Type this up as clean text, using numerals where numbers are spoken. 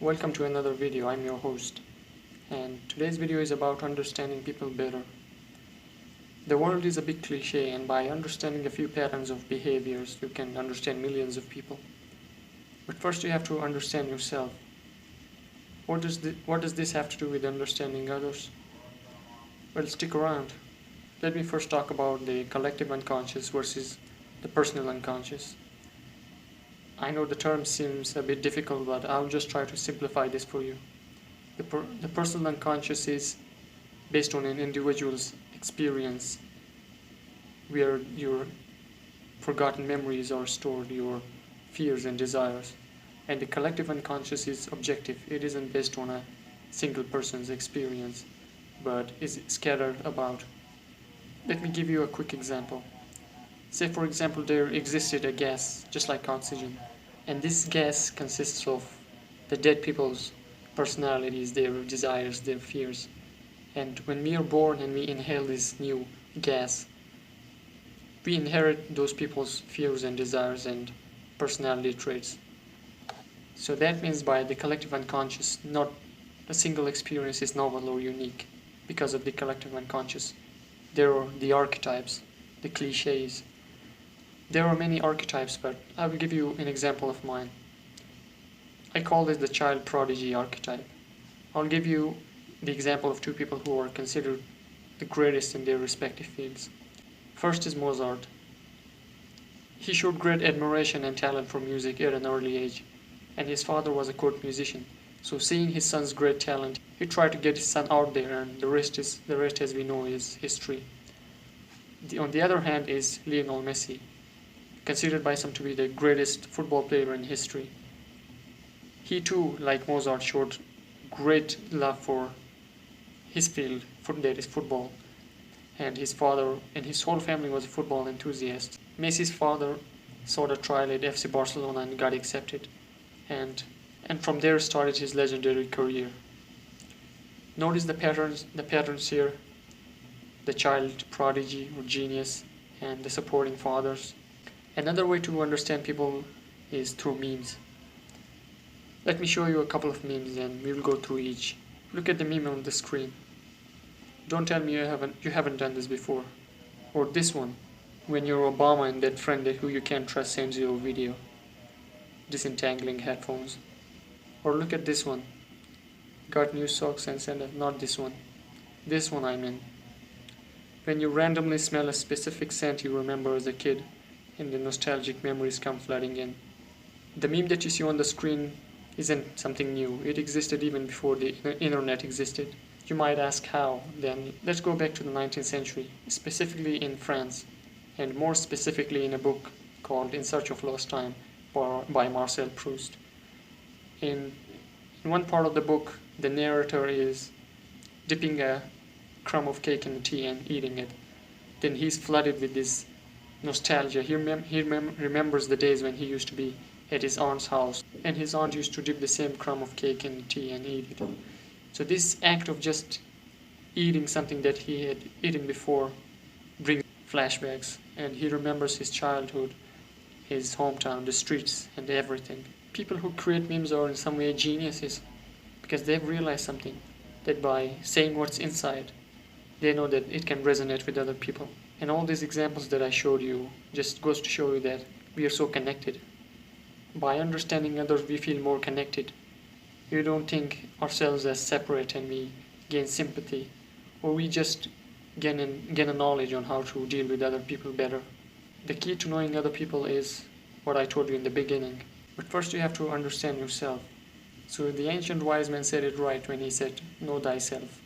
Welcome to another video. I'm your host, and today's video is about understanding people better. The world is a big cliche, and by understanding a few patterns of behaviors you can understand millions of people. But first you have to understand yourself. What does this have to do with understanding others? Well, stick around. Let me first talk about the collective unconscious versus the personal unconscious. I know the term seems a bit difficult, but I'll just try to simplify this for you. The personal unconscious is based on an individual's experience, where your forgotten memories are stored, your fears and desires. And the collective unconscious is objective. It isn't based on a single person's experience, but is scattered about. Let me give you a quick example. Say, for example, there existed a gas just like oxygen, and this gas consists of the dead people's personalities, their desires, their fears. And when we are born and we inhale this new gas, we inherit those people's fears and desires and personality traits. So that means by the collective unconscious, not a single experience is novel or unique because of the collective unconscious. There are the archetypes, the cliches. There are many archetypes, but I will give you an example of mine. I call this the child prodigy archetype. I'll give you the example of two people who are considered the greatest in their respective fields. First is Mozart. He showed great admiration and talent for music at an early age, and his father was a court musician. So seeing his son's great talent, he tried to get his son out there, and the rest as we know is history. On the other hand is Lionel Messi, considered by some to be the greatest football player in history. He too, like Mozart, showed great love for his field, that is football, and his father and his whole family was football enthusiasts. Messi's father sought a trial at FC Barcelona and got accepted, and from there started his legendary career. Notice the patterns here: the child prodigy or genius, and the supporting fathers. Another way to understand people is through memes. Let me show you a couple of memes and we will go through each. Look at the meme on the screen. Don't tell me you haven't done this before. Or this one, when you're Obama and that friend who you can't trust sends you a video disentangling headphones. Or look at this one. Got new socks and send it. Not this one. This one I mean. When you randomly smell a specific scent you remember as a kid, and the nostalgic memories come flooding in. The meme that you see on the screen isn't something new. It existed even before the internet existed. You might ask how. Then let's go back to the 19th century, specifically in France, and more specifically in a book called In Search of Lost Time by Marcel Proust. In one part of the book, the narrator is dipping a crumb of cake in tea and eating it. Then he's flooded with this nostalgia. He remembers the days when he used to be at his aunt's house, and his aunt used to dip the same crumb of cake in tea and eat it. So this act of just eating something that he had eaten before brings flashbacks, and he remembers his childhood, his hometown, the streets, and everything. People who create memes are in some way geniuses, because they've realized something, that by saying what's inside, they know that it can resonate with other people. And all these examples that I showed you just goes to show you that we are so connected. By understanding others, we feel more connected. We don't think ourselves as separate, and we gain sympathy, or we just gain a knowledge on how to deal with other people better. The key to knowing other people is what I told you in the beginning. But first you have to understand yourself. So the ancient wise man said it right when he said, know thyself.